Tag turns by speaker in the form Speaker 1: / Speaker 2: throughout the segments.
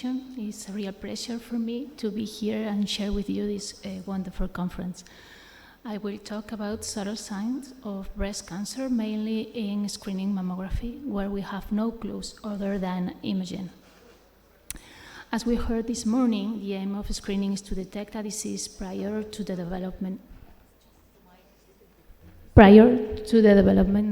Speaker 1: invitation. It's a real pleasure for me to be here and share with you this wonderful conference. I will talk about subtle signs of breast cancer, mainly in screening mammography, where we have no clues other than imaging. As we heard this morning, the aim of screening is to detect a disease prior to the development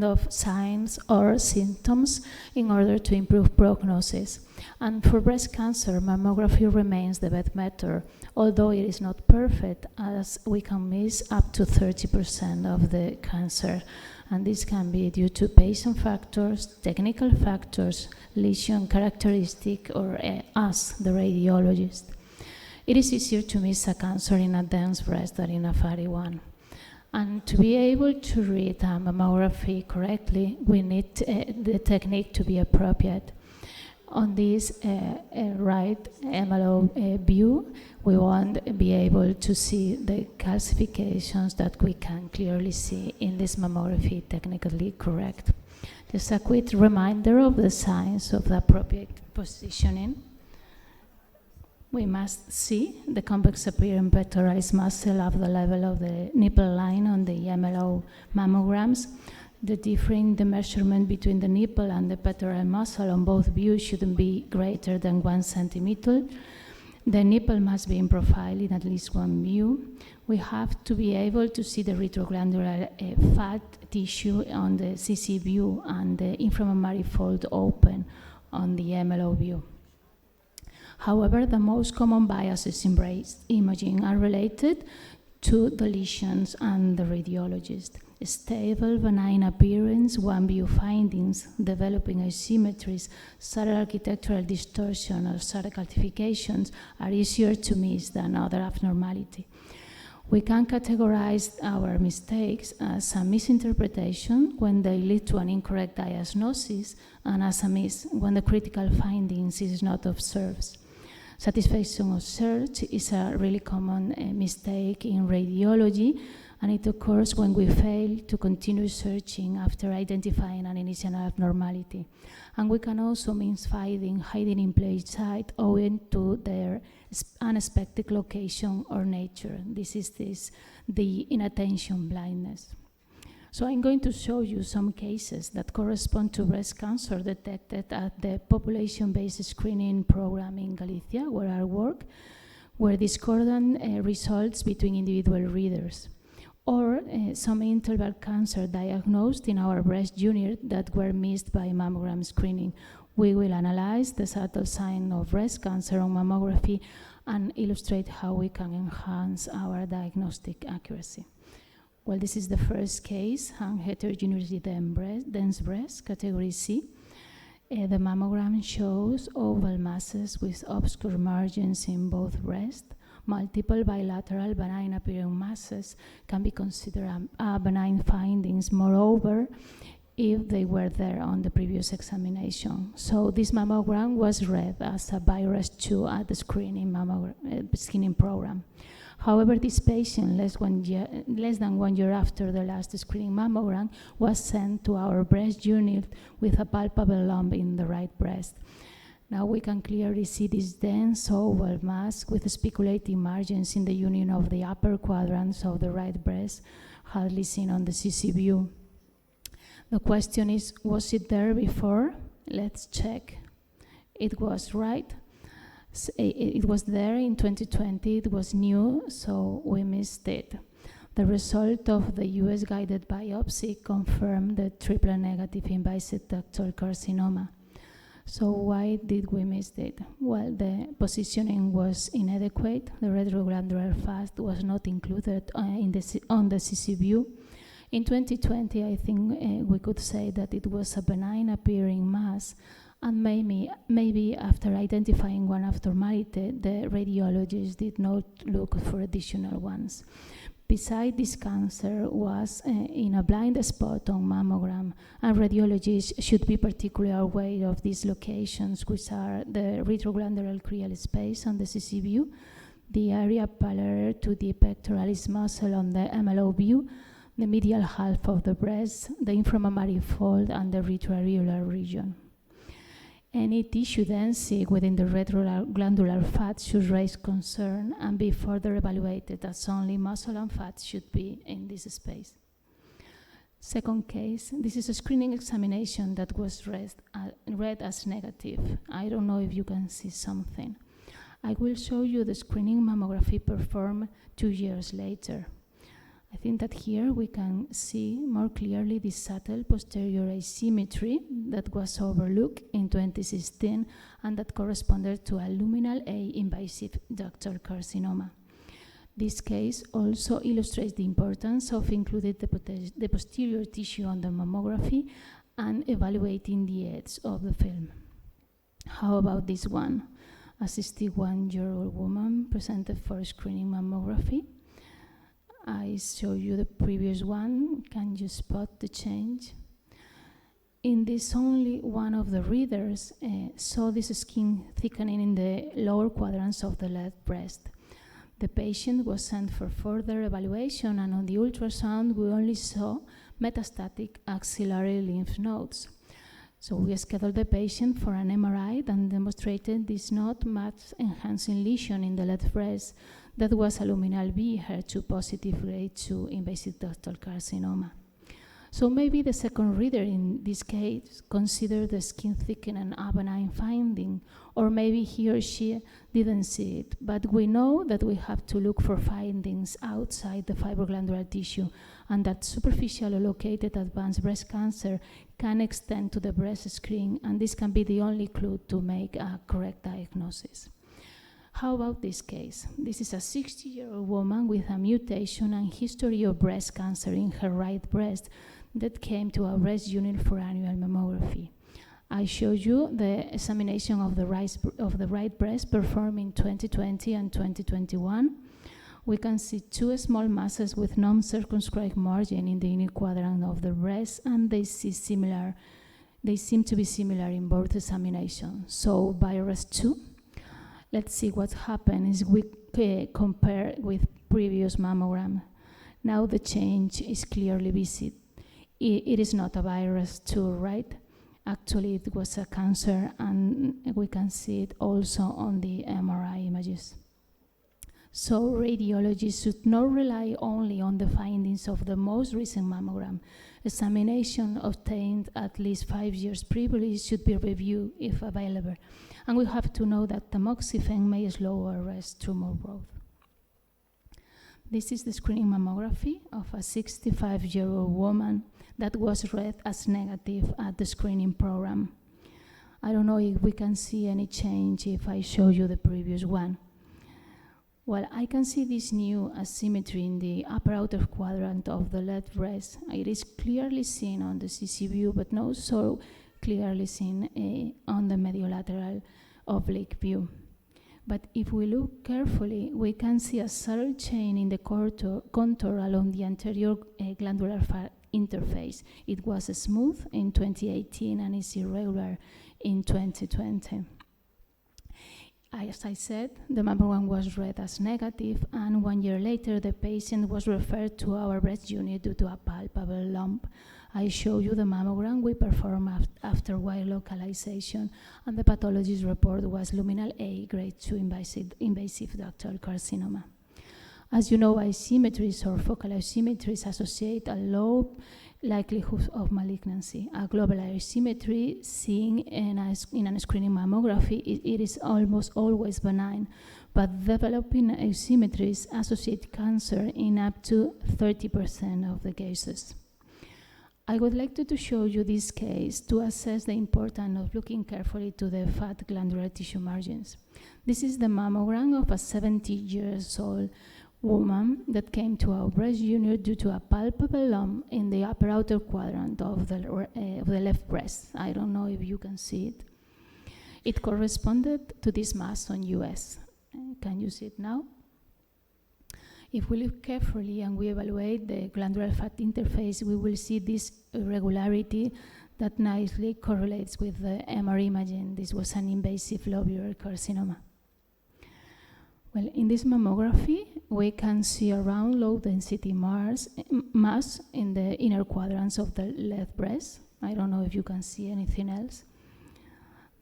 Speaker 1: of signs or symptoms in order to improve prognosis. And for breast cancer, mammography remains the best method, although it is not perfect, as we can miss up to 30% of the cancer. And this can be due to patient factors, technical factors, lesion characteristic, or us, the radiologist. It is easier to miss a cancer in a dense breast than in a fatty one. And to be able to read a mammography correctly, we need the technique to be appropriate. On this right MLO view, we want to be able to see the calcifications that we can clearly see in this mammography technically correct. Just a quick reminder of the signs of the appropriate positioning. We must see the convex appearing pectoralis muscle at the level of the nipple line on the MLO mammograms. The difference in the measurement between the nipple and the pectoral muscle on both views shouldn't be greater than 1 centimeter. The nipple must be in profile in at least one view. We have to be able to see the retroglandular fat tissue on the CC view and the inframammary fold open on the MLO view. However, the most common biases in breast imaging are related to the lesions and the radiologist. Stable, benign appearance, one-view findings, developing asymmetries, subtle architectural distortion, or subtle calcifications are easier to miss than other abnormality. We can categorize our mistakes as a misinterpretation when they lead to an incorrect diagnosis, and as a miss when the critical findings is not observed. Satisfaction of search is a really common mistake in radiology, and it occurs when we fail to continue searching after identifying an initial abnormality. And we can also miss finding hiding in plain sight owing to their unexpected location or nature. This is the inattention blindness. So I'm going to show you some cases that correspond to breast cancer detected at the population-based screening program in Galicia, where I work, where discordant results between individual readers, or some interval cancer diagnosed in our breast unit that were missed by mammogram screening. We will analyze the subtle sign of breast cancer on mammography and illustrate how we can enhance our diagnostic accuracy. Well, this is the first case, heterogeneity dense breast, category C. The mammogram shows oval masses with obscure margins in both breasts. Multiple bilateral benign appearing masses can be considered benign findings, moreover, if they were there on the previous examination. So this mammogram was read as a BIRAS-2 at the screening program. However, this patient, less than 1 year after the last screening mammogram, was sent to our breast unit with a palpable lump in the right breast. Now we can clearly see this dense oval mass with speculating margins in the union of the upper quadrants of the right breast, hardly seen on the CC view. The question is, was it there before? Let's check. It was right. It was there in 2020, it was new, so we missed it. The result of the US guided biopsy confirmed the triple negative invasive ductal carcinoma. So why did we miss it? Well, the positioning was inadequate. The retroglandular fat was not included on the CC view. In 2020, I think we could say that it was a benign appearing mass, and maybe after identifying one abnormality, the radiologist did not look for additional ones. Besides, this cancer was in a blind spot on mammogram, and radiologists should be particularly aware of these locations, which are the retroglandular crial space on the CC view, the area parallel to the pectoralis muscle on the MLO view, the medial half of the breast, the inframammary fold, and the retroareolar region. Any tissue density within the retroglandular fat should raise concern and be further evaluated, as only muscle and fat should be in this space. Second case, this is a screening examination that was read as negative. I don't know if you can see something. I will show you the screening mammography performed 2 years later. I think that here we can see more clearly the subtle posterior asymmetry that was overlooked in 2016 and that corresponded to a luminal A invasive ductal carcinoma. This case also illustrates the importance of including the posterior tissue on the mammography and evaluating the edge of the film. How about this one? A 61-year-old woman presented for screening mammography. I show you the previous one. Can you spot the change? In this, only one of the readers saw this skin thickening in the lower quadrants of the left breast. The patient was sent for further evaluation, and on the ultrasound, we only saw metastatic axillary lymph nodes. So we scheduled the patient for an MRI and demonstrated this not much enhancing lesion in the left breast that was a luminal B HER2 positive grade 2 invasive ductal carcinoma. So maybe the second reader in this case considered the skin thickening a benign finding, or maybe he or she didn't see it. But we know that we have to look for findings outside the fibroglandular tissue, and that superficial or located advanced breast cancer can extend to the breast screen, and this can be the only clue to make a correct diagnosis. How about this case? This is a 60-year-old woman with a mutation and history of breast cancer in her right breast that came to our breast unit for annual mammography. I showed you the examination of the right breast performed in 2020 and 2021. We can see two small masses with non-circumscribed margin in the inner quadrant of the breast, and they seem to be similar in both examinations. So by REST2, let's see what happens if we compare with previous mammogram. Now the change is clearly visible. It is not a virus too, right? Actually, it was a cancer, and we can see it also on the MRI images. So radiology should not rely only on the findings of the most recent mammogram. Examination obtained at least 5 years previously should be reviewed if available. And we have to know that tamoxifen may slow or arrest tumor growth. This is the screening mammography of a 65-year-old woman that was read as negative at the screening program. I don't know if we can see any change if I show you the previous one. Well, I can see this new asymmetry in the upper outer quadrant of the left breast. It is clearly seen on the CC view, but not so clearly seen on the mediolateral oblique view. But if we look carefully, we can see a subtle change in the contour along the anterior glandular fat interface. It was smooth in 2018 and is irregular in 2020. As I said, the mammogram was read as negative, and 1 year later, the patient was referred to our breast unit due to a palpable lump. I show you the mammogram we performed after wire localization, and the pathologist report was luminal A, grade 2 invasive ductal carcinoma. As you know, asymmetries or focal asymmetries associate a low likelihood of malignancy. A global asymmetry seen in a screening mammography, it is almost always benign, but developing asymmetries associate cancer in up to 30% of the cases. I would like to show you this case to assess the importance of looking carefully to the fat glandular tissue margins. This is the mammogram of a 70-year-old woman that came to our breast unit due to a palpable lump in the upper outer quadrant of the left breast. I don't know if you can see it. It corresponded to this mass on US. Can you see it now? If we look carefully and we evaluate the glandular fat interface, we will see this irregularity that nicely correlates with the MR imaging. This was an invasive lobular carcinoma. Well, in this mammography, we can see a round low-density mass in the inner quadrants of the left breast. I don't know if you can see anything else.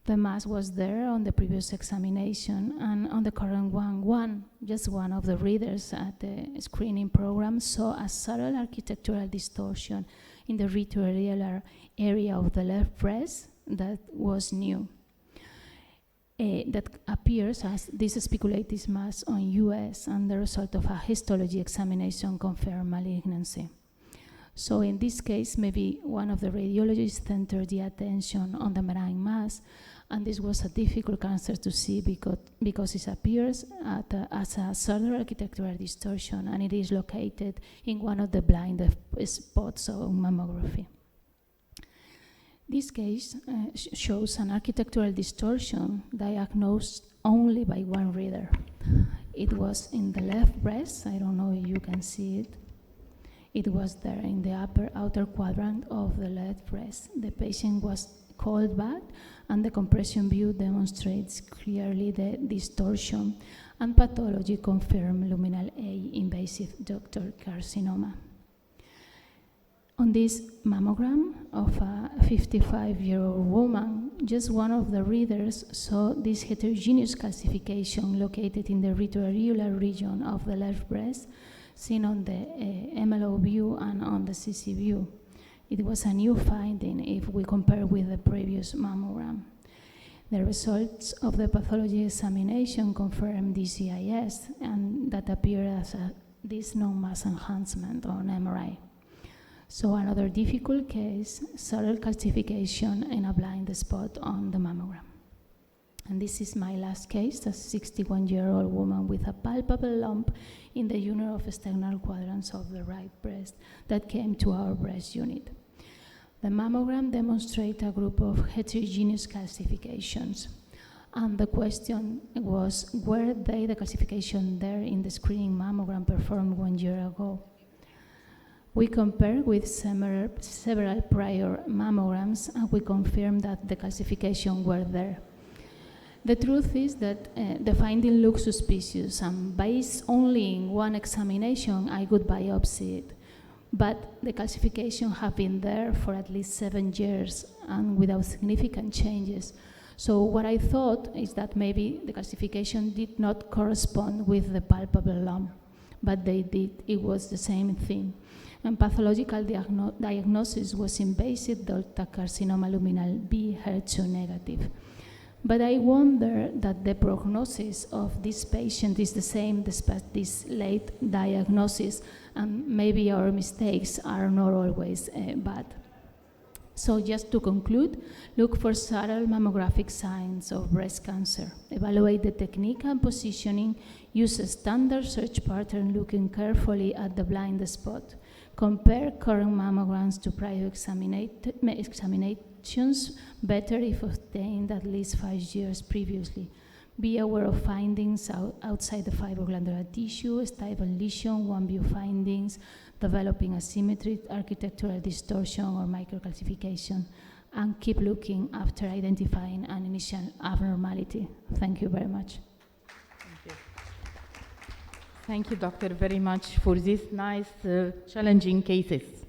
Speaker 1: The mass was there on the previous examination, and on the current one, just one of the readers at the screening program saw a subtle architectural distortion in the retroareolar area of the left breast that was new. That appears as this speculative mass on US, and the result of a histology examination confirmed malignancy. So in this case, maybe one of the radiologists centered the attention on the benign mass, and this was a difficult cancer to see because it appears as a subtle architectural distortion, and it is located in one of the blind spots on mammography. This case shows an architectural distortion diagnosed only by one reader. It was in the left breast. I don't know if you can see it. It was there in the outer quadrant of the left breast. The patient was called back, and the compression view demonstrates clearly the distortion, and pathology confirmed luminal A invasive ductal carcinoma. On this mammogram of a 55-year-old woman, just one of the readers saw this heterogeneous calcification located in the retroareolar region of the left breast, seen on the MLO view and on the CC view. It was a new finding if we compare with the previous mammogram. The results of the pathology examination confirmed DCIS, and that appeared as this non-mass enhancement on MRI. So another difficult case, subtle calcification in a blind spot on the mammogram. And this is my last case, a 61-year-old woman with a palpable lump in the unero-sternal quadrants of the right breast that came to our breast unit. The mammogram demonstrated a group of heterogeneous calcifications. And the question was, were they the calcification there in the screening mammogram performed 1 year ago? We compared with several prior mammograms, and we confirmed that the calcification were there. The truth is that the finding looks suspicious, and based only in one examination, I could biopsy it. But the calcification have been there for at least 7 years and without significant changes. So what I thought is that maybe the calcification did not correspond with the palpable lump, but they did. It was the same thing. And pathological diagnosis was invasive ductal carcinoma luminal B HER2 negative. But I wonder that the prognosis of this patient is the same despite this late diagnosis, and maybe our mistakes are not always bad. So just to conclude, look for subtle mammographic signs of breast cancer. Evaluate the technique and positioning. Use a standard search pattern looking carefully at the blind spot. Compare current mammograms to prior examinations, better if obtained at least 5 years previously. Be aware of findings outside the fibroglandular tissue, stable lesion, one-view findings, developing asymmetry, architectural distortion, or microcalcification, and keep looking after identifying an initial abnormality. Thank you very much.
Speaker 2: Thank you, doctor, very much for these nice, challenging cases.